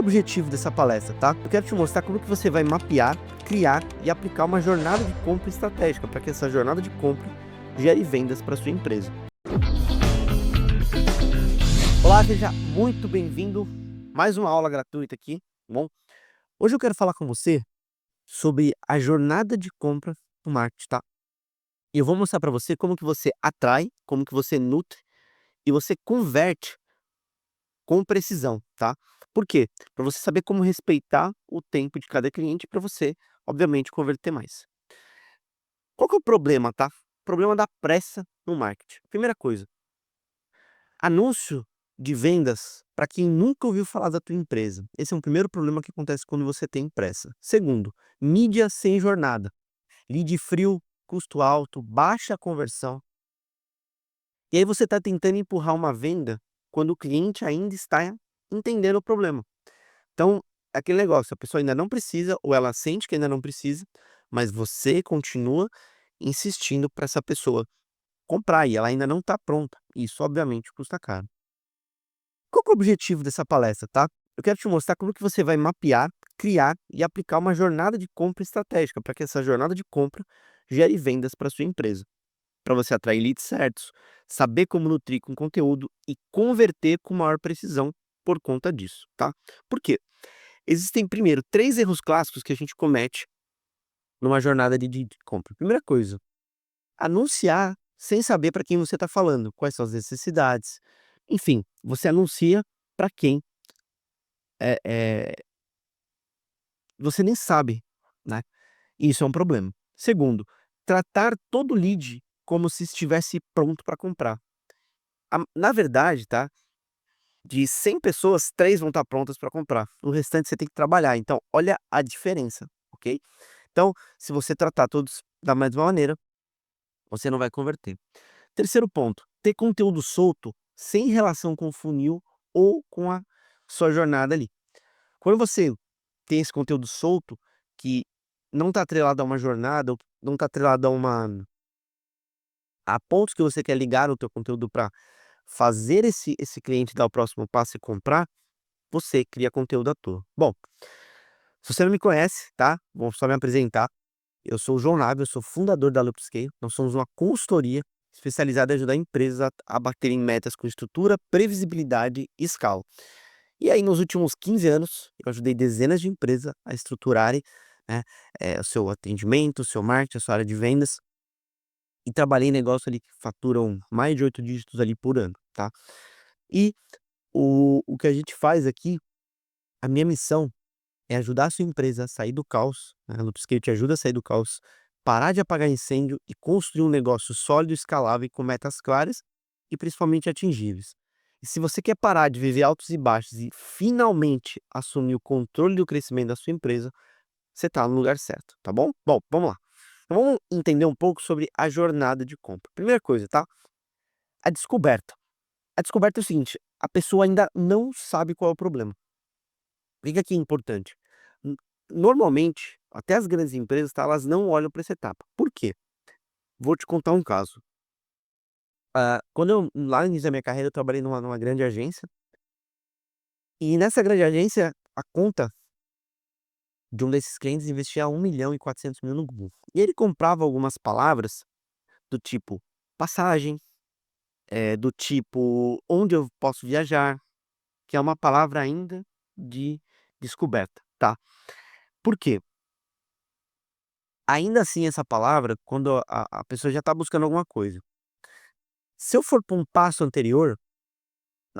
o objetivo dessa palestra, tá? Eu quero te mostrar como que você vai mapear, criar e aplicar uma jornada de compra estratégica para que essa jornada de compra gere vendas para sua empresa. Olá, seja muito bem-vindo. Mais uma aula gratuita aqui, tá bom? Hoje eu quero falar com você sobre a jornada de compra do marketing, tá? E eu vou mostrar para você como que você atrai, como que você nutre e você converte com precisão, tá? Por quê? Para você saber como respeitar o tempo de cada cliente para você, obviamente, converter mais. Qual que é o problema, tá? O problema da pressa no marketing. Primeira coisa, anúncio de vendas para quem nunca ouviu falar da tua empresa. Esse é um primeiro problema que acontece quando você tem pressa. Segundo, mídia sem jornada. Lead frio, custo alto, baixa conversão. E aí você está tentando empurrar uma venda quando o cliente ainda está entendendo o problema. Então, é aquele negócio, a pessoa ainda não precisa ou ela sente que ainda não precisa, mas você continua insistindo para essa pessoa comprar e ela ainda não está pronta. Isso, obviamente, custa caro. Qual que é o objetivo dessa palestra, tá? Eu quero te mostrar como que você vai mapear, criar e aplicar uma jornada de compra estratégica para que essa jornada de compra gere vendas para sua empresa. Para você atrair leads certos, saber como nutrir com conteúdo e converter com maior precisão por conta disso, tá? Por quê? Existem, primeiro, 3 erros clássicos que a gente comete numa jornada de compra. Primeira coisa, anunciar sem saber para quem você está falando, quais são as necessidades. Enfim, você anuncia para quem é você nem sabe, né? Isso é um problema. Segundo, tratar todo lead como se estivesse pronto para comprar. Na verdade, tá? De 100 pessoas, 3 vão estar prontas para comprar. O restante você tem que trabalhar. Então, olha a diferença, ok? Então, se você tratar todos da mesma maneira, você não vai converter. Terceiro ponto, ter conteúdo solto sem relação com o funil ou com a sua jornada ali. Quando você tem esse conteúdo solto, que não está atrelado a uma jornada, ou não está atrelado a pontos que você quer ligar o teu conteúdo para fazer esse cliente dar o próximo passo e comprar, você cria conteúdo à toa. Bom, se você não me conhece, tá? Vou só me apresentar. Eu sou o João Nave, eu sou fundador da Loopscale. Nós somos uma consultoria especializada em ajudar empresas a baterem metas com estrutura, previsibilidade e escala. E aí, nos últimos 15 anos, eu ajudei dezenas de empresas a estruturarem, né, o seu atendimento, o seu marketing, a sua área de vendas. E trabalhei em negócios ali que faturam mais de 8 dígitos ali por ano, tá? E o que a gente faz aqui, a minha missão é ajudar a sua empresa a sair do caos, né, a Loopscale te ajuda a sair do caos, parar de apagar incêndio e construir um negócio sólido, escalável e com metas claras e principalmente atingíveis. E se você quer parar de viver altos e baixos e finalmente assumir o controle do crescimento da sua empresa, você está no lugar certo, tá bom? Bom, vamos lá. Então vamos entender um pouco sobre a jornada de compra. Primeira coisa, tá? A descoberta. A descoberta é o seguinte, a pessoa ainda não sabe qual é o problema. O que que é importante? N Normalmente, até as grandes empresas, tá, elas não olham para essa etapa. Por quê? Vou te contar um caso. Quando lá no início da minha carreira, eu trabalhei numa grande agência, e nessa grande agência, a conta de um desses clientes investia 1.400.000 no Google. E ele comprava algumas palavras do tipo passagem, do tipo onde eu posso viajar, que é uma palavra ainda de descoberta, tá? Por quê? Ainda assim, essa palavra, quando a pessoa já está buscando alguma coisa. Se eu for para um passo anterior,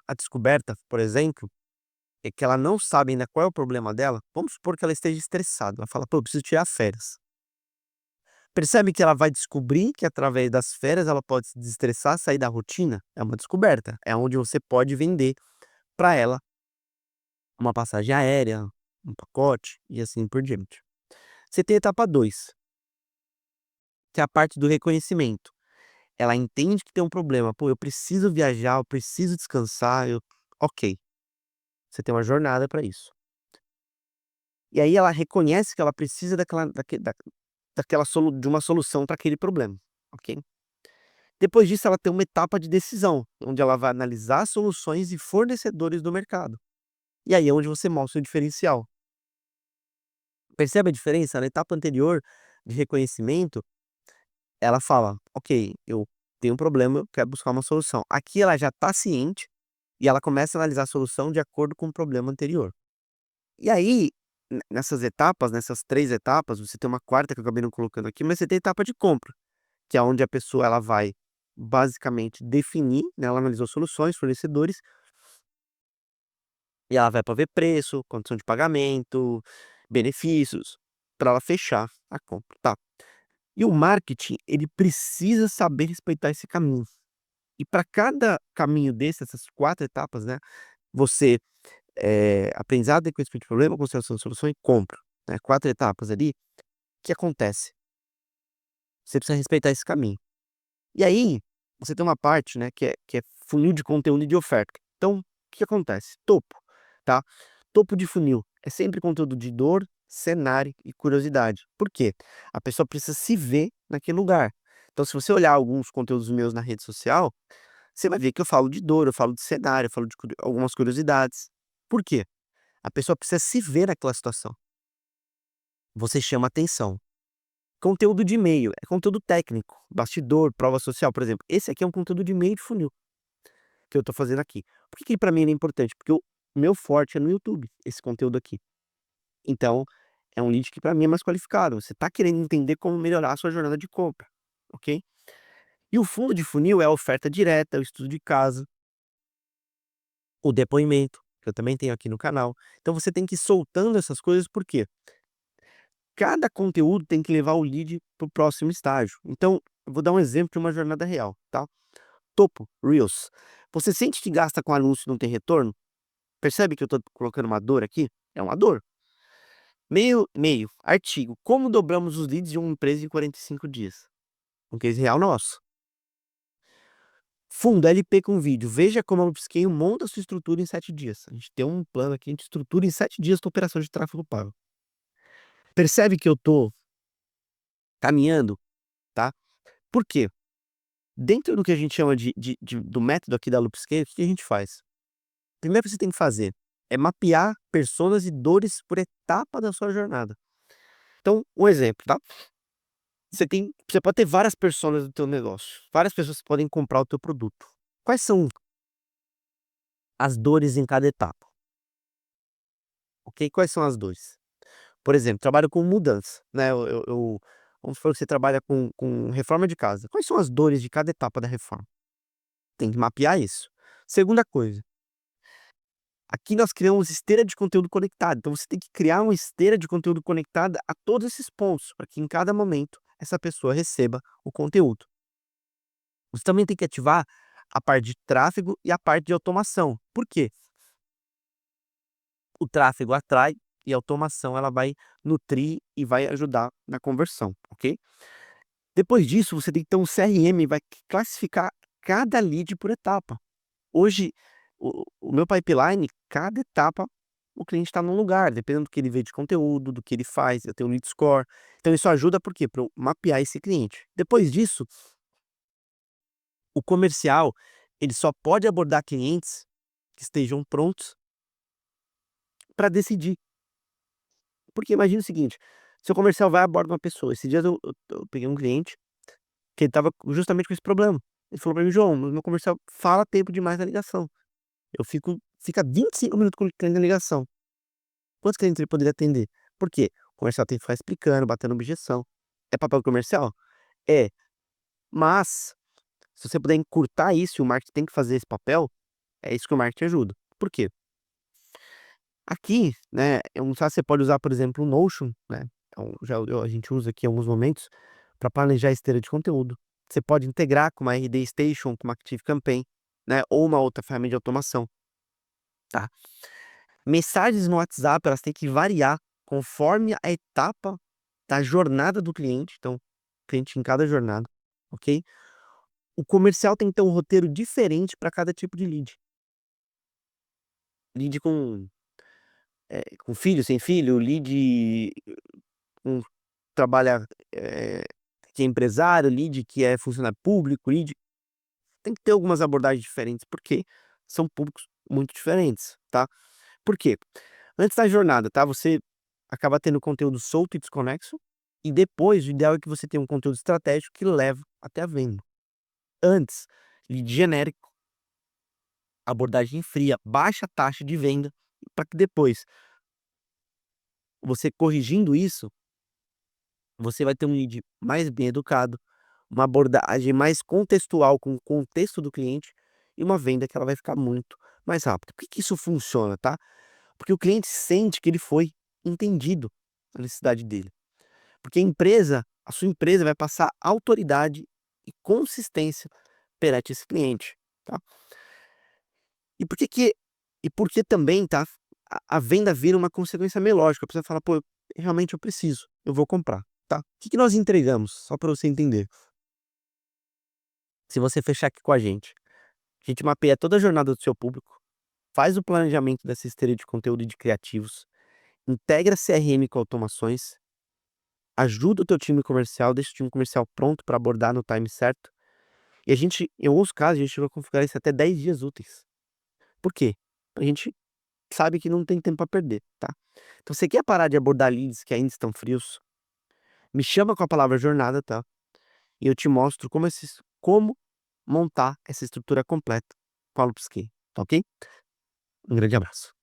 a descoberta, por exemplo, é que ela não sabe ainda qual é o problema dela, vamos supor que ela esteja estressada, ela fala: "Pô, eu preciso tirar férias". Percebe que ela vai descobrir que através das férias ela pode se desestressar, sair da rotina? É uma descoberta, é onde você pode vender para ela uma passagem aérea, um pacote e assim por diante. Você tem a etapa 2, que é a parte do reconhecimento. Ela entende que tem um problema: "Pô, eu preciso viajar, eu preciso descansar, eu". Ok, você tem uma jornada para isso. E aí ela reconhece que ela precisa daquela de uma solução para aquele problema, ok. Depois disso ela tem uma etapa de decisão, onde ela vai analisar soluções e fornecedores do mercado. E aí é onde você mostra o diferencial. Percebe a diferença? Na etapa anterior de reconhecimento, ela fala: "Ok, eu tenho um problema, eu quero buscar uma solução". Aqui ela já está ciente e ela começa a analisar a solução de acordo com o problema anterior. E aí, nessas etapas, nessas 3 etapas, você tem uma quarta que eu acabei não colocando aqui, mas você tem a etapa de compra, que é onde a pessoa ela vai basicamente definir, né, ela analisou soluções, fornecedores, e ela vai para ver preço, condição de pagamento, benefícios, para ela fechar a compra, tá. E o marketing, ele precisa saber respeitar esse caminho. E para cada caminho desse, essas 4 etapas, né, você, aprendizado, reconhecimento de problema, consideração de solução e compra, né, 4 etapas ali, o que acontece? Você precisa respeitar esse caminho. E aí, você tem uma parte, né, que é funil de conteúdo e de oferta. Então, o que acontece? Topo, tá? Topo de funil é sempre conteúdo de dor, cenário e curiosidade. Por quê? A pessoa precisa se ver naquele lugar. Então, se você olhar alguns conteúdos meus na rede social, você vai ver que eu falo de dor, eu falo de cenário, eu falo de algumas curiosidades. Por quê? A pessoa precisa se ver naquela situação. Você chama atenção. Conteúdo de e-mail é conteúdo técnico, bastidor, prova social, por exemplo. Esse aqui é um conteúdo de meio de funil que eu tô fazendo aqui. Por que que pra mim ele é importante? Porque o meu forte é no YouTube, esse conteúdo aqui. Então, é um lead que pra mim é mais qualificado. Você tá querendo entender como melhorar a sua jornada de compra, ok? E o fundo de funil é a oferta direta, o estudo de caso, o depoimento, que eu também tenho aqui no canal. Então você tem que ir soltando essas coisas, por quê? Cada conteúdo tem que levar o lead para o próximo estágio. Então, eu vou dar um exemplo de uma jornada real, tá? Topo, Reels. Você sente que gasta com anúncio e não tem retorno? Percebe que eu tô colocando uma dor aqui? É uma dor. Meio, artigo. Como dobramos os leads de uma empresa em 45 dias? Um case real nosso. Fundo, LP com vídeo. Veja como a Upscale monta sua estrutura em 7 dias. A gente tem um plano aqui, a gente estrutura em 7 dias a operação de tráfego pago. Percebe que eu tô caminhando, tá? Por quê? Dentro do que a gente chama do método aqui da Loopscape, o que a gente faz? Primeiro que você tem que fazer é mapear personas e dores por etapa da sua jornada. Então, um exemplo, tá? Você pode ter várias personas do teu negócio, várias pessoas que podem comprar o teu produto. Quais são as dores em cada etapa? Ok? Quais são as dores? Por exemplo, trabalho com mudança, né? Vamos supor que você trabalha com reforma de casa. Quais são as dores de cada etapa da reforma? Tem que mapear isso. Segunda coisa, aqui nós criamos esteira de conteúdo conectado, então você tem que criar uma esteira de conteúdo conectada a todos esses pontos, para que em cada momento essa pessoa receba o conteúdo. Você também tem que ativar a parte de tráfego e a parte de automação. Por quê? O tráfego atrai e a automação ela vai nutrir e vai ajudar na conversão, ok? Depois disso, você tem que ter um CRM, vai classificar cada lead por etapa. Hoje, o meu pipeline, cada etapa, o cliente está num lugar, dependendo do que ele vê de conteúdo, do que ele faz, eu tenho um lead score. Então isso ajuda por quê? Pra eu mapear esse cliente. Depois disso, o comercial, ele só pode abordar clientes que estejam prontos para decidir. Porque imagina o seguinte, seu comercial vai aborda uma pessoa. Esses dias eu peguei um cliente que ele estava justamente com esse problema. Ele falou para mim: "João, o meu comercial fala tempo demais na ligação. Fica 25 minutos com o cliente na ligação. Quantos clientes ele poderia atender?" Por quê? O comercial tem que ficar explicando, batendo objeção. É papel do comercial? É, mas se você puder encurtar isso e o marketing tem que fazer esse papel, é isso que o marketing ajuda. Por quê? Aqui, né, eu não sei se você pode usar, por exemplo, o Notion, né, então a gente usa aqui em alguns momentos para planejar a esteira de conteúdo. Você pode integrar com uma RD Station, com uma ActiveCampaign, né, ou uma outra ferramenta de automação, tá? Mensagens no WhatsApp, elas têm que variar conforme a etapa da jornada do cliente, então, cliente em cada jornada, ok? O comercial tem que ter um roteiro diferente para cada tipo de lead. Lead com filho, sem filho, lead com trabalha, que é empresário, lead que é funcionário público, lead tem que ter algumas abordagens diferentes, porque são públicos muito diferentes, tá? Por quê? Antes da jornada, tá, você acaba tendo conteúdo solto e desconexo, e depois o ideal é que você tenha um conteúdo estratégico que leva até a venda. Antes, lead genérico, abordagem fria, baixa taxa de venda, para que depois, você corrigindo isso, você vai ter um lead mais bem educado, uma abordagem mais contextual com o contexto do cliente e uma venda que ela vai ficar muito mais rápida. Por que que isso funciona, tá? Porque o cliente sente que ele foi entendido, a necessidade dele. Porque a sua empresa vai passar autoridade e consistência perante esse cliente, tá? E por que que e porque também, tá, a venda vira uma consequência meio lógica, a pessoa fala: "Pô, realmente eu preciso, eu vou comprar", tá. O que que nós entregamos? Só para você entender. Se você fechar aqui com a gente mapeia toda a jornada do seu público, faz o planejamento dessa esteira de conteúdo e de criativos, integra CRM com automações, ajuda o teu time comercial, deixa o time comercial pronto para abordar no time certo, e em alguns casos, a gente vai configurar isso até 10 dias úteis. Por quê? A gente sabe que não tem tempo para perder, tá. Então você quer parar de abordar leads que ainda estão frios, me chama com a palavra jornada, tá, e eu te mostro como montar essa estrutura completa com a Lupsky, tá ok? Um grande abraço.